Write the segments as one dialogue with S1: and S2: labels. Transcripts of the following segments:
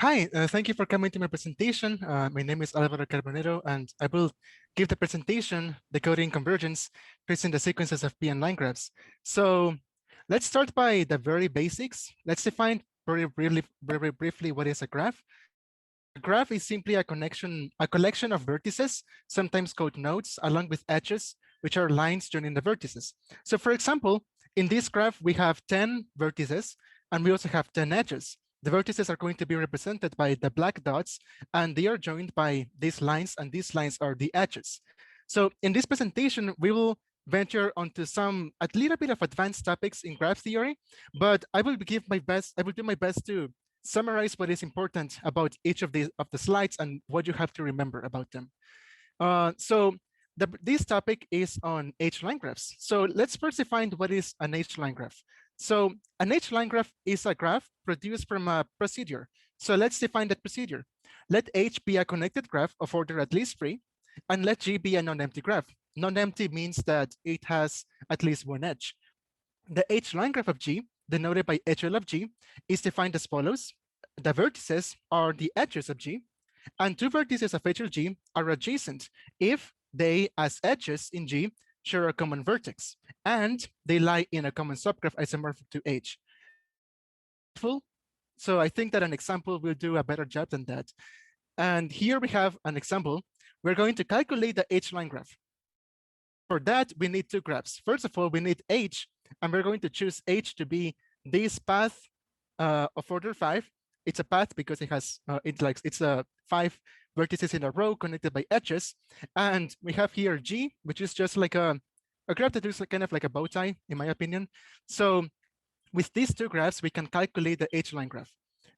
S1: Hi, thank you for coming to my presentation. My name is Alvaro Carbonero, and I will give the presentation, Decoding Convergence, tracing the sequences of P and line graphs. So let's start by the very basics. Let's define very briefly what is a graph. A graph is simply a collection of vertices, sometimes called nodes, along with edges, which are lines joining the vertices. So for example, in this graph, we have 10 vertices, and we also have 10 edges. The vertices are going to be represented by the black dots, and they are joined by these lines, and these lines are the edges. So in this presentation, we will venture onto a little bit of advanced topics in graph theory, but I will do my best to summarize what is important about each of the slides and what you have to remember about them. This topic is on H-line graphs. So let's first define what is an H-line graph. So an H-line graph is a graph produced from a procedure. So let's define that procedure. Let H be a connected graph of order at least 3, and let G be a non-empty graph. Non-empty means that it has at least one edge. The H-line graph of G, denoted by HL of G, is defined as follows. The vertices are the edges of G, and two vertices of HLG are adjacent if they, as edges in G, share a common vertex, and they lie in a common subgraph isomorphic to H. So I think that an example will do a better job than that. And here we have an example. We're going to calculate the H-line graph. For that, we need two graphs. First of all, we need H, and we're going to choose H to be this path of order 5. It's a path because it has it's 5 vertices in a row connected by edges, and we have here G, which is just like a graph that is kind of like a bow tie, in my opinion. So with these two graphs, we can calculate the H-line graph.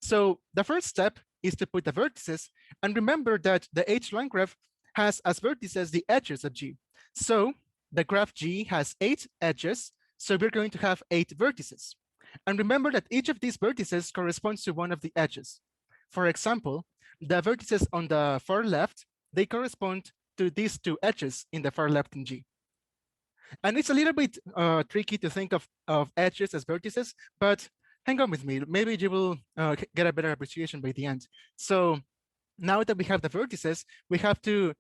S1: So the first step is to put the vertices, and remember that the H-line graph has as vertices the edges of G. So the graph G has 8 edges, so we're going to have 8 vertices. And remember that each of these vertices corresponds to one of the edges. For example, the vertices on the far left, they correspond to these two edges in the far left in G. And it's a little bit tricky to think of edges as vertices, but hang on with me. Maybe you will get a better appreciation by the end. So now that we have the vertices, we have to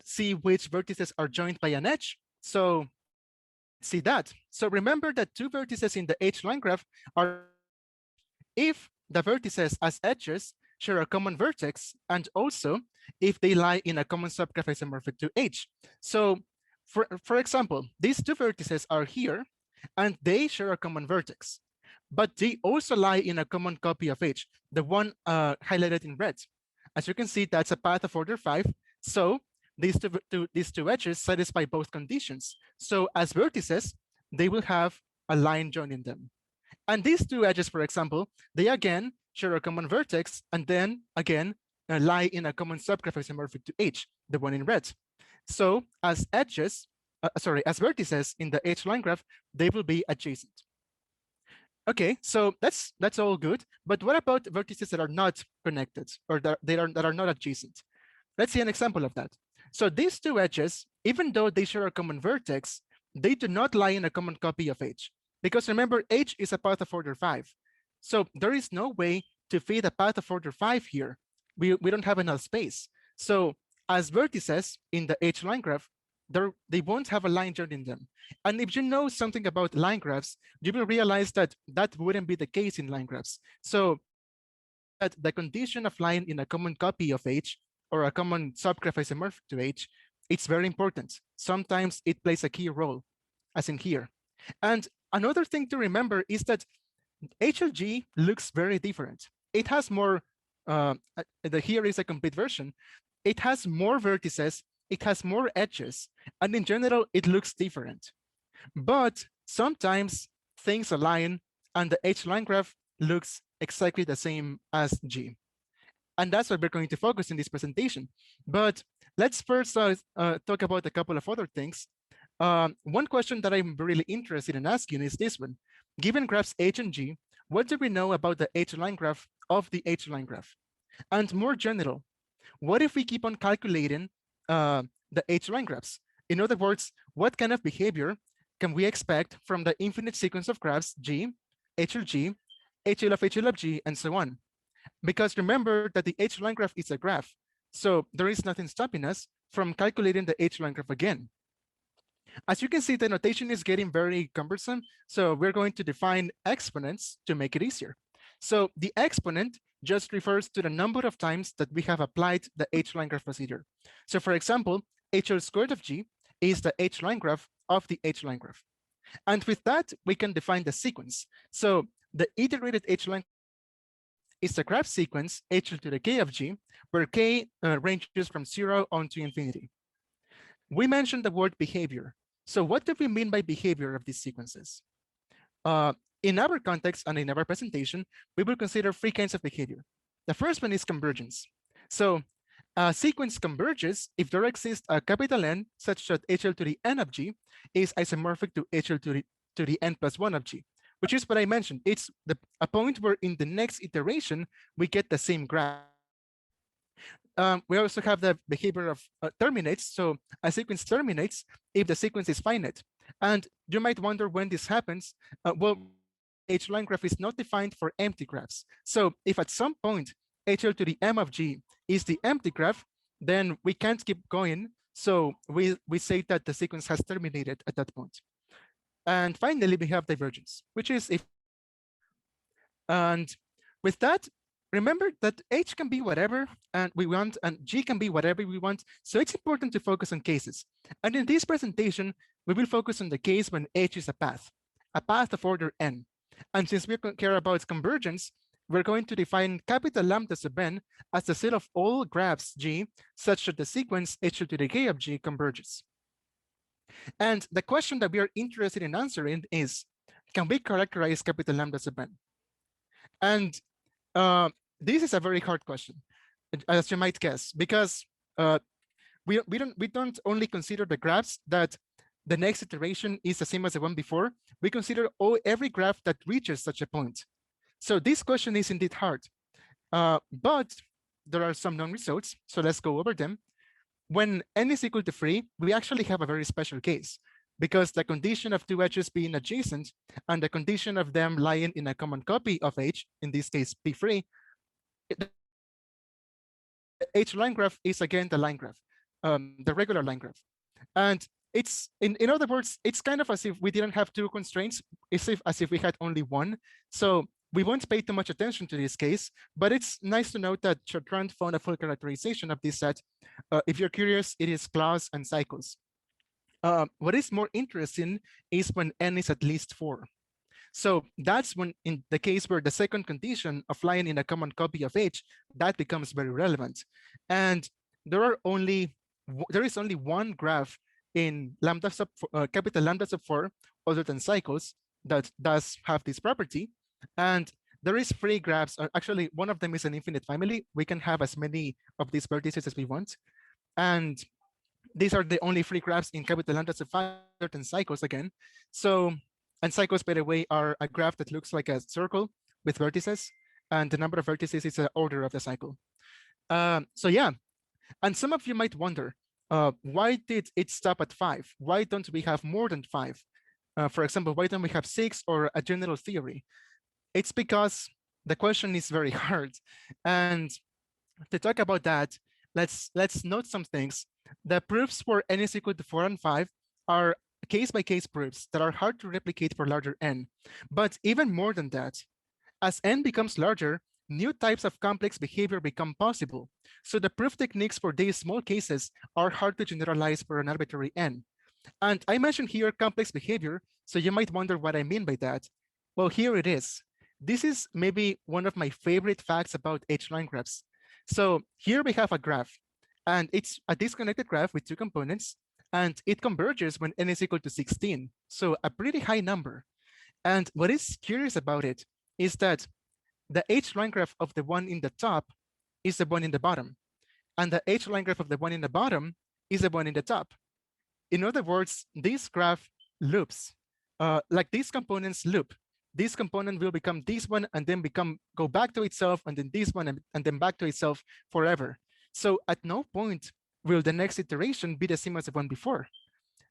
S1: see which vertices are joined by an edge. So see that. So remember that two vertices in the H-line graph are if the vertices as edges share a common vertex, and also if they lie in a common subgraph isomorphic to H. So for example, these two vertices are here, and they share a common vertex, but they also lie in a common copy of H, the one highlighted in red. As you can see, that's a path of order 5. So these two edges satisfy both conditions. So as vertices, they will have a line joining them. And these two edges, for example, they again share a common vertex, and then again lie in a common subgraph isomorphic to H, the one in red. So as edges, as vertices in the H-line graph, they will be adjacent. Okay, so that's all good. But what about vertices that are not connected or that are not adjacent? Let's see an example of that. So these two edges, even though they share a common vertex, they do not lie in a common copy of H. Because remember, H is a path of order 5. So there is no way to fit a path of order 5 here. We don't have enough space. So as vertices in the H-line graph, they won't have a line joining them. And if you know something about line graphs, you will realize that that wouldn't be the case in line graphs. So that the condition of lying in a common copy of H or a common subgraph isomorphic to H, it's very important. Sometimes it plays a key role, as in here. And another thing to remember is that HLG looks very different. It has more, here is a complete version. It has more vertices, it has more edges, and in general, it looks different. But sometimes things align and the H-line graph looks exactly the same as G. And that's what we're going to focus in this presentation. But let's first talk about a couple of other things. One question that I'm really interested in asking is this one. Given graphs H and G, what do we know about the H-line graph of the H-line graph? And more general, what if we keep on calculating the H-line graphs? In other words, what kind of behavior can we expect from the infinite sequence of graphs G, HLG, HL of G, and so on? because remember that the H-line graph is a graph. So there is nothing stopping us from calculating the H-line graph again. As you can see, the notation is getting very cumbersome. So we're going to define exponents to make it easier. So the exponent just refers to the number of times that we have applied the H-line graph procedure. So for example, HL squared of G is the H-line graph of the H-line graph. And with that, we can define the sequence. So the iterated H-line is the graph sequence HL to the K of G, where K ranges from 0 on to infinity. We mentioned the word behavior. So what do we mean by behavior of these sequences? In our context and in our presentation, we will consider three kinds of behavior. The first one is convergence. So a sequence converges if there exists a capital N such that HL to the N of G is isomorphic to HL to the N plus 1 of G, which is what I mentioned. It's a point where in the next iteration, we get the same graph. We also have the behavior of terminates. So a sequence terminates if the sequence is finite. And you might wonder when this happens. Well, H-line graph is not defined for empty graphs. So if at some point HL to the M of G is the empty graph, then we can't keep going. So we say that the sequence has terminated at that point. And finally, we have divergence, which is if, and with that, remember that H can be whatever and we want, and G can be whatever we want. So it's important to focus on cases. And in this presentation, we will focus on the case when H is a path of order N. And since we care about convergence, we're going to define capital lambda sub n as the set of all graphs G such that the sequence H to the K of G converges. And the question that we are interested in answering is, can we characterize capital lambda sub n? And this is a very hard question, as you might guess, because we don't only consider the graphs that the next iteration is the same as the one before. We consider every graph that reaches such a point. So this question is indeed hard, but there are some known results. So let's go over them. When n is equal to 3, we actually have a very special case, because the condition of two edges being adjacent and the condition of them lying in a common copy of H, in this case P3, the H-line graph is again the line graph, the regular line graph. And it's, in other words, it's kind of as if we didn't have two constraints, as if we had only one. So we won't pay too much attention to this case, but it's nice to note that Chartrand found a full characterization of this set. If you're curious, it is claws and cycles. What is more interesting is when n is at least 4. So that's when, in the case where the second condition of lying in a common copy of H, that becomes very relevant. And there is only one graph in lambda sub capital lambda sub 4 other than cycles that does have this property. And there is 3 graphs. Actually, one of them is an infinite family. We can have as many of these vertices as we want. And these are the only 3 graphs in capital lambda sub 5 other than cycles again. So, and cycles, by the way, are a graph that looks like a circle with vertices. And the number of vertices is the order of the cycle. So yeah, and some of you might wonder, why did it stop at 5? Why don't we have more than 5? For example, why don't we have 6 or a general theory? It's because the question is very hard. And to talk about that, let's note some things. The proofs for n is equal to 4 and 5 are case-by-case proofs that are hard to replicate for larger n. But even more than that, as n becomes larger, new types of complex behavior become possible. So the proof techniques for these small cases are hard to generalize for an arbitrary n. And I mentioned here complex behavior, so you might wonder what I mean by that. Well, here it is. This is maybe one of my favorite facts about H-line graphs. So here we have a graph, and it's a disconnected graph with 2 components, and it converges when n is equal to 16. So a pretty high number. And what is curious about it is that the H-line graph of the one in the top is the one in the bottom, and the H-line graph of the one in the bottom is the one in the top. In other words, this graph loops, like these components loop. This component will become this one and then go back to itself, and then this one and then back to itself forever. So at no point will the next iteration be the same as the one before.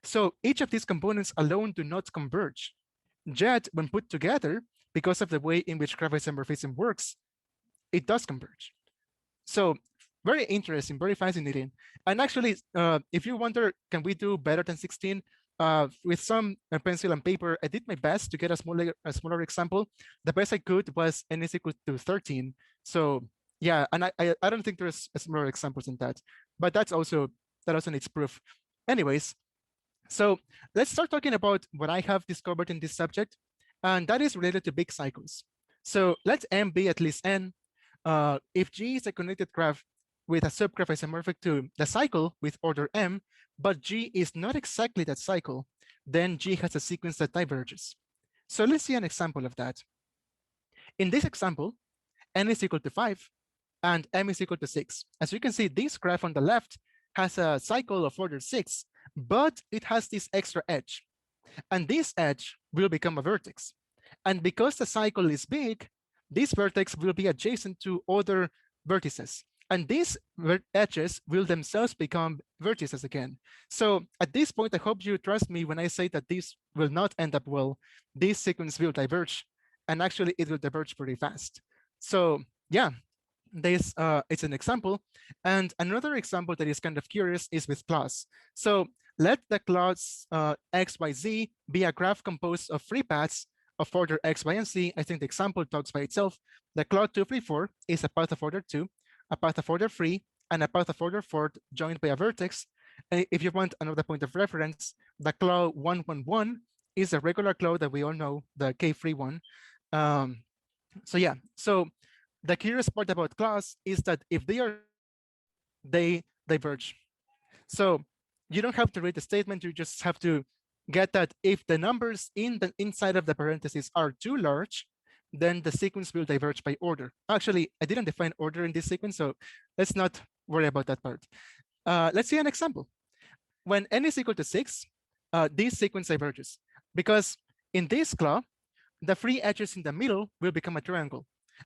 S1: So each of these components alone do not converge. Yet when put together, because of the way in which graph isomorphism works, it does converge. So very interesting, very fascinating. And actually, if you wonder, can we do better than 16? With some pencil and paper, I did my best to get a smaller example. The best I could was n is equal to 13. So yeah, and I don't think there's smaller examples than that, but that also needs proof. Anyways, so let's start talking about what I have discovered in this subject, and that is related to big cycles. So let M be at least n. If G is a connected graph with a subgraph isomorphic to the cycle with order M, but G is not exactly that cycle, then G has a sequence that diverges. So let's see an example of that. In this example, n is equal to 5 and m is equal to 6. As you can see, this graph on the left has a cycle of order 6, but it has this extra edge. And this edge will become a vertex. And because the cycle is big, this vertex will be adjacent to other vertices. And these edges will themselves become vertices again. So at this point, I hope you trust me when I say that this will not end up well. This sequence will diverge, and actually it will diverge pretty fast. So yeah, this it's an example. And another example that is kind of curious is with class. So let the class x, y, z be a graph composed of three paths of order x, y, and z. I think the example talks by itself. The claw 2, 3, 4 is a path of order 2, a path of order 3, and a path of order 4 joined by a vertex. And if you want another point of reference, the claw 1, 1, 1 is a regular claw that we all know, the K3 one. So yeah, so the curious part about class is that if they are large, they diverge. So you don't have to read the statement, you just have to get that if the numbers inside of the parentheses are too large, then the sequence will diverge by order. Actually, I didn't define order in this sequence, so let's not worry about that part. Let's see an example. When n is equal to 6, this sequence diverges because in this claw, the three edges in the middle will become a triangle.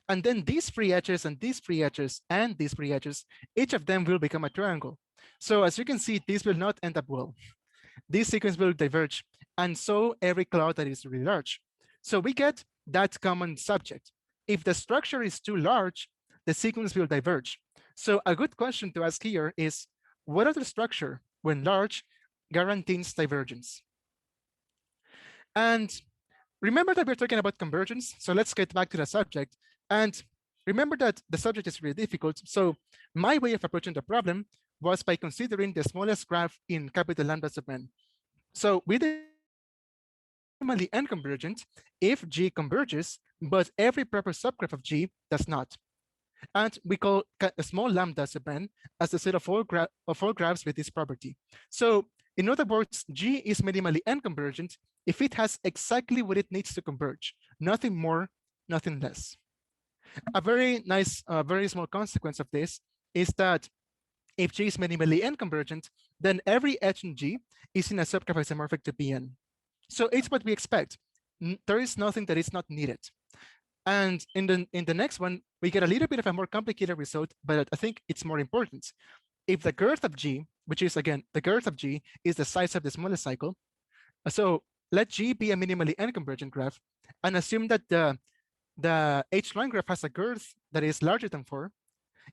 S1: And then these three edges and these three edges and these three edges, each of them will become a triangle. So as you can see, this will not end up well. This sequence will diverge, and so every claw that is really large. So we get that common subject. If the structure is too large, the sequence will diverge. So a good question to ask here is, what other structure, when large, guarantees divergence? And remember that we're talking about convergence, so let's get back to the subject. And remember that the subject is really difficult, so my way of approaching the problem was by considering the smallest graph in capital lambda sub n. So we define G as minimally n-convergent if G converges, but every proper subgraph of G does not. And we call a small lambda sub n as the set of all graphs with this property. So in other words, G is minimally n-convergent if it has exactly what it needs to converge, nothing more, nothing less. A very nice, very small consequence of this is that if G is minimally n-convergent, then every edge in G is in a subgraph isomorphic to Pn. So it's what we expect. There is nothing that is not needed. And in the next one, we get a little bit of a more complicated result, but I think it's more important. If the girth of G, which is again, the girth of G is the size of the smallest cycle. So let G be a minimally n-convergent graph and assume that the H-line graph has a girth that is larger than 4.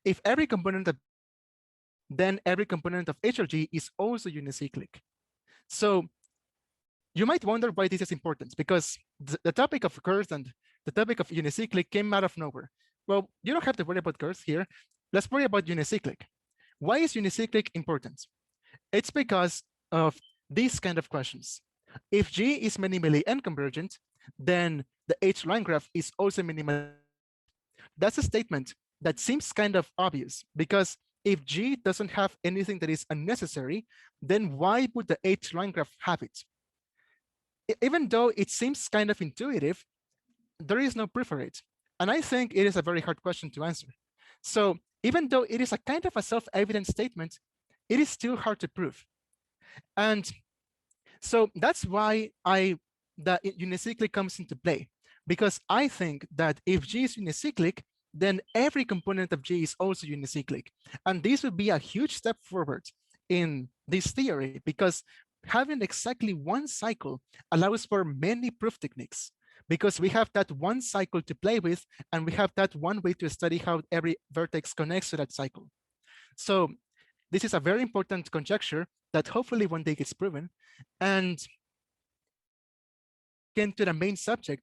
S1: If every component of G is large, then every component of H of G is also unicyclic. So you might wonder why this is important, because the topic of girth and the topic of unicyclic came out of nowhere. Well, you don't have to worry about girth here. Let's worry about unicyclic. Why is unicyclic important? It's because of these kind of questions. If G is minimally n-convergent, then the H-line graph is also minimally n-convergent. That's a statement that seems kind of obvious, because if G doesn't have anything that is unnecessary, then why would the H-line graph have it? Even though it seems kind of intuitive, there is no proof for it. And I think it is a very hard question to answer. So even though it is a kind of a self-evident statement, it is still hard to prove. And so that's why the unicyclic comes into play, because I think that if G is unicyclic, then every component of G is also unicyclic. And this would be a huge step forward in this theory, because having exactly one cycle allows for many proof techniques. because we have that one cycle to play with, and we have that one way to study how every vertex connects to that cycle. So this is a very important conjecture that hopefully one day gets proven. And again, to the main subject,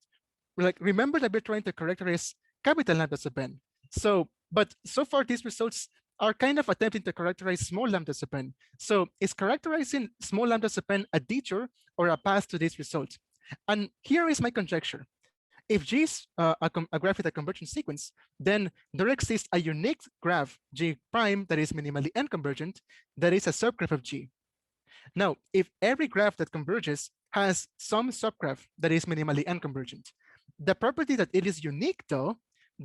S1: like, remember that we're trying to characterize capital lambda sub n. So, but so far these results are kind of attempting to characterize small lambda sub n. So is characterizing small lambda sub n a detour or a path to this result? And here is my conjecture. If G is a graph with a convergent sequence, then there exists a unique graph G prime that is minimally n convergent, that is a subgraph of G. Now, if every graph that converges has some subgraph that is minimally n convergent, the property that it is unique, though,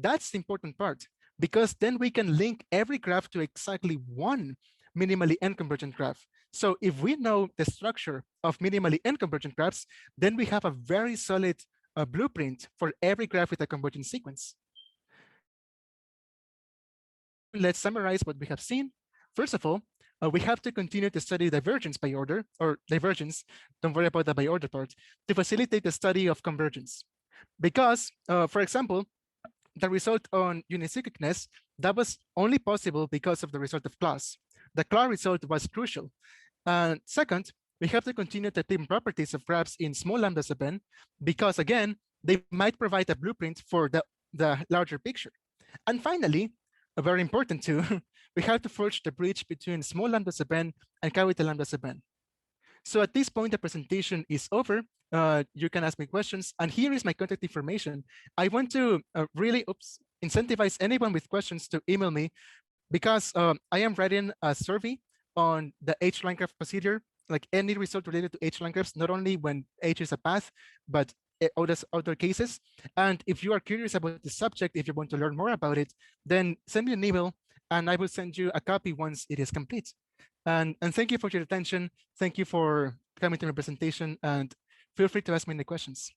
S1: that's the important part, because then we can link every graph to exactly one minimally n convergent graph. So if we know the structure of minimally n convergent graphs, then we have a very solid blueprint for every graph with a convergent sequence. Let's summarize what we have seen. First of all, we have to continue to study divergence by order, or divergence, don't worry about the by order part, to facilitate the study of convergence. Because, for example, the result on unicyclicness, that was only possible because of the result of class. The class result was crucial. And second, we have to continue to obtain properties of graphs in small lambda sub n, because again, they might provide a blueprint for the larger picture. And finally, very important too, we have to forge the bridge between small lambda sub n and capital lambda sub n. So at this point, the presentation is over. You can ask me questions. And here is my contact information. I want to really incentivize anyone with questions to email me, because I am writing a survey on the H-line graph procedure, like any result related to H-line graphs, not only when H is a path, but other cases. And if you are curious about the subject, if you want to learn more about it, then send me an email and I will send you a copy once it is complete. And thank you for your attention. Thank you for coming to my presentation, and feel free to ask me any questions.